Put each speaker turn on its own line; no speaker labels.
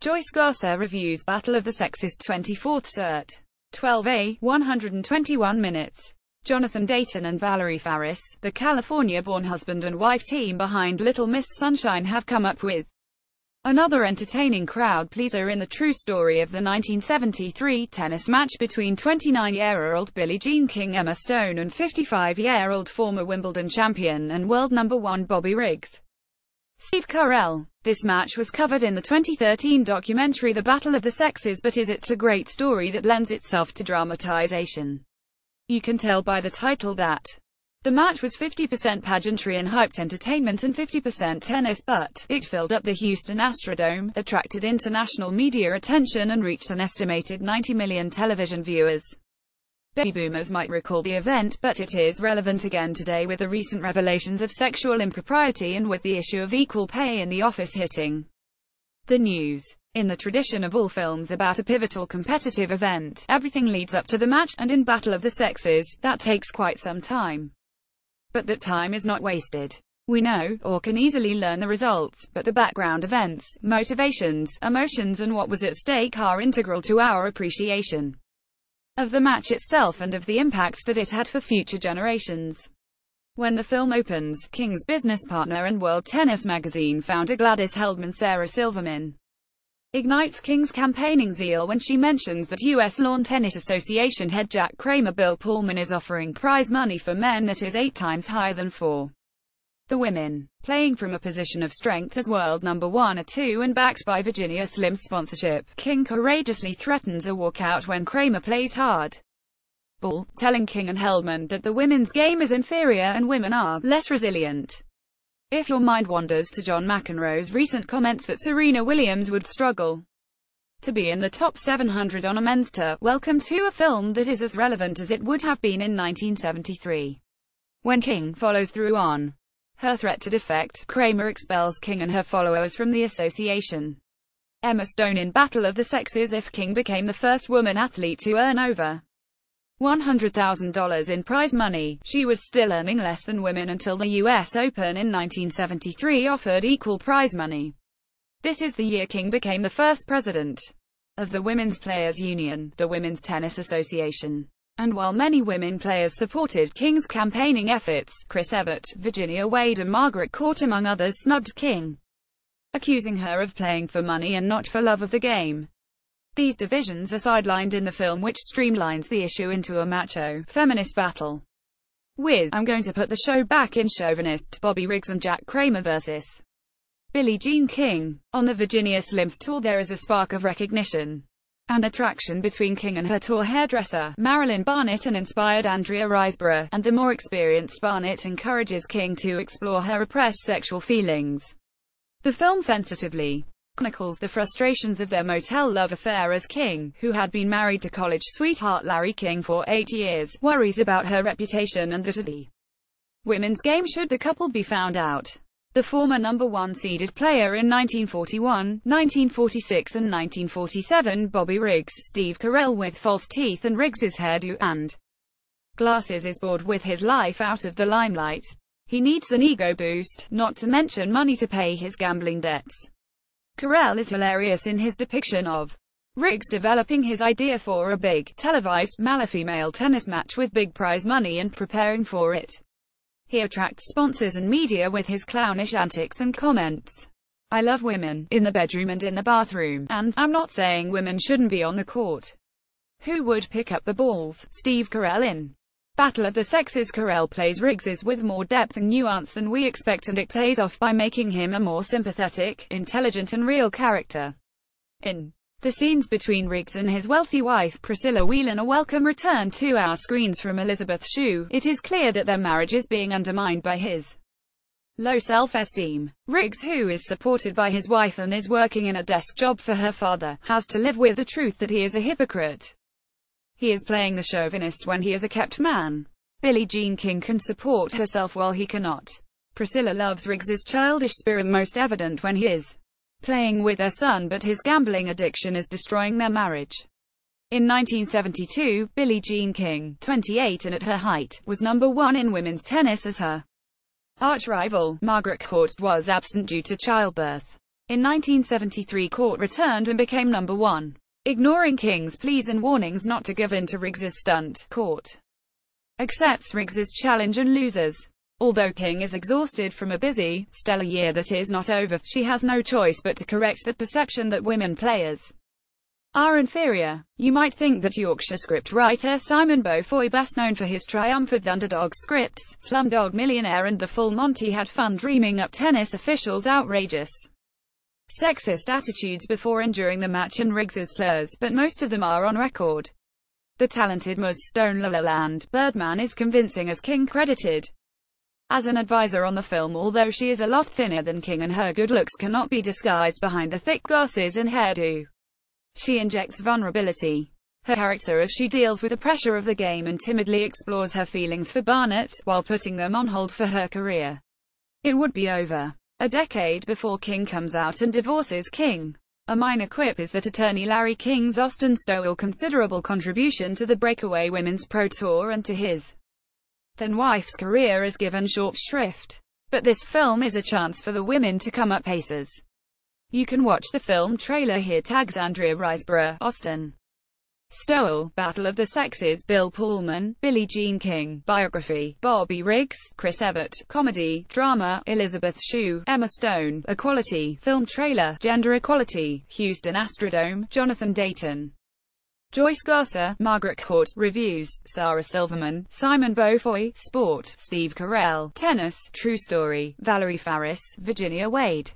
Joyce Glasser reviews Battle of the Sexes 24th Cert. 12a, 121 minutes. Jonathan Dayton and Valerie Faris, the California-born husband and wife team behind Little Miss Sunshine, have come up with another entertaining crowd-pleaser in the true story of the 1973 tennis match between 29-year-old Billie Jean King Emma Stone and 55-year-old former Wimbledon champion and world number 1 Bobby Riggs Steve Carell. This match was covered in the 2013 documentary The Battle of the Sexes, but it's a great story that lends itself to dramatization. You can tell by the title that the match was 50% pageantry and hyped entertainment and 50% tennis, but it filled up the Houston Astrodome, attracted international media attention and reached an estimated 90 million television viewers. Baby boomers might recall the event, but it is relevant again today with the recent revelations of sexual impropriety and with the issue of equal pay in the office hitting the news. In the tradition of all films about a pivotal competitive event, everything leads up to the match, and in Battle of the Sexes, that takes quite some time. But that time is not wasted. We know, or can easily learn the results, but the background events, motivations, emotions and what was at stake are integral to our appreciation of the match itself and of the impact that it had for future generations. When the film opens, King's business partner and World Tennis Magazine founder Gladys Heldman Sarah Silverman ignites King's campaigning zeal when she mentions that U.S. Lawn Tennis Association head Jack Kramer Bill Pullman is offering prize money for men that is 8 times higher than for the women. Playing from a position of strength as world number 1 or 2 and backed by Virginia Slim's sponsorship, King courageously threatens a walkout when Kramer plays hard ball, telling King and Heldman that the women's game is inferior and women are less resilient. If your mind wanders to John McEnroe's recent comments that Serena Williams would struggle to be in the top 700 on a men's tour, welcome to a film that is as relevant as it would have been in 1973. When King follows through on her threat to defect, Kramer expels King and her followers from the association. Emma Stone in Battle of the Sexes. If King became the first woman athlete to earn over $100,000 in prize money, she was still earning less than women until the US Open in 1973 offered equal prize money. This is the year King became the first president of the Women's Players Union, the Women's Tennis Association. And while many women players supported King's campaigning efforts, Chris Evert, Virginia Wade and Margaret Court among others snubbed King, accusing her of playing for money and not for love of the game. These divisions are sidelined in the film, which streamlines the issue into a macho, feminist battle with "I'm going to put the show back" in chauvinist Bobby Riggs and Jack Kramer versus Billie Jean King. On the Virginia Slims tour there is a spark of recognition and attraction between King and her tour hairdresser, Marilyn Barnett, and inspired Andrea Riseborough, and the more experienced Barnett encourages King to explore her repressed sexual feelings. The film sensitively chronicles the frustrations of their motel love affair as King, who had been married to college sweetheart Larry King for 8 years, worries about her reputation and that of the women's game should the couple be found out. The former number 1 seeded player in 1941, 1946 and 1947, Bobby Riggs Steve Carell, with false teeth and Riggs's hairdo and glasses, is bored with his life out of the limelight. He needs an ego boost, not to mention money to pay his gambling debts. Carell is hilarious in his depiction of Riggs developing his idea for a big, televised, male-female tennis match with big prize money and preparing for it. He attracts sponsors and media with his clownish antics and comments. "I love women, in the bedroom and in the bathroom, and I'm not saying women shouldn't be on the court. Who would pick up the balls?" Steve Carell in Battle of the Sexes. Carell plays Riggs with more depth and nuance than we expect, and it pays off by making him a more sympathetic, intelligent and real character. In the scenes between Riggs and his wealthy wife Priscilla Whelan, a welcome return to our screens from Elizabeth Shue, it is clear that their marriage is being undermined by his low self-esteem. Riggs, who is supported by his wife and is working in a desk job for her father, has to live with the truth that he is a hypocrite. He is playing the chauvinist when he is a kept man. Billie Jean King can support herself while he cannot. Priscilla loves Riggs's childish spirit, most evident when he is playing with their son, but his gambling addiction is destroying their marriage. In 1972, Billie Jean King, 28 and at her height, was number 1 in women's tennis as her arch-rival, Margaret Court, was absent due to childbirth. In 1973, Court returned and became number 1. Ignoring King's pleas and warnings not to give in to Riggs's stunt, Court accepts Riggs's challenge and loses. Although King is exhausted from a busy, stellar year that is not over, she has no choice but to correct the perception that women players are inferior. You might think that Yorkshire scriptwriter Simon Beaufoy, best known for his triumphant underdog scripts, Slumdog Millionaire and The Full Monty, had fun dreaming up tennis officials' outrageous sexist attitudes before and during the match and Riggs's slurs, but most of them are on record. The talented Ms. Stone La La Land Birdman is convincing, as King credited as an advisor on the film, although she is a lot thinner than King and her good looks cannot be disguised behind the thick glasses and hairdo. She injects vulnerability. Her character as she deals with the pressure of the game and timidly explores her feelings for Barnett, while putting them on hold for her career. It would be over a decade before King comes out and divorces King. A minor quip is that attorney Larry King's Austin Stowell considerable contribution to the breakaway women's pro tour and to his then wife's career is given short shrift. But this film is a chance for the women to come up aces. You can watch the film trailer here. Tags Andrea Riseborough, Austin Stowell, Battle of the Sexes, Bill Pullman, Billie Jean King, Biography, Bobby Riggs, Chris Evert, Comedy, Drama, Elizabeth Shue, Emma Stone, Equality, Film Trailer, Gender Equality, Houston Astrodome, Jonathan Dayton, Joyce Glasser, Margaret Court, Reviews, Sarah Silverman, Simon Beaufoy, Sport, Steve Carell, Tennis, True Story, Valerie Faris, Virginia Wade.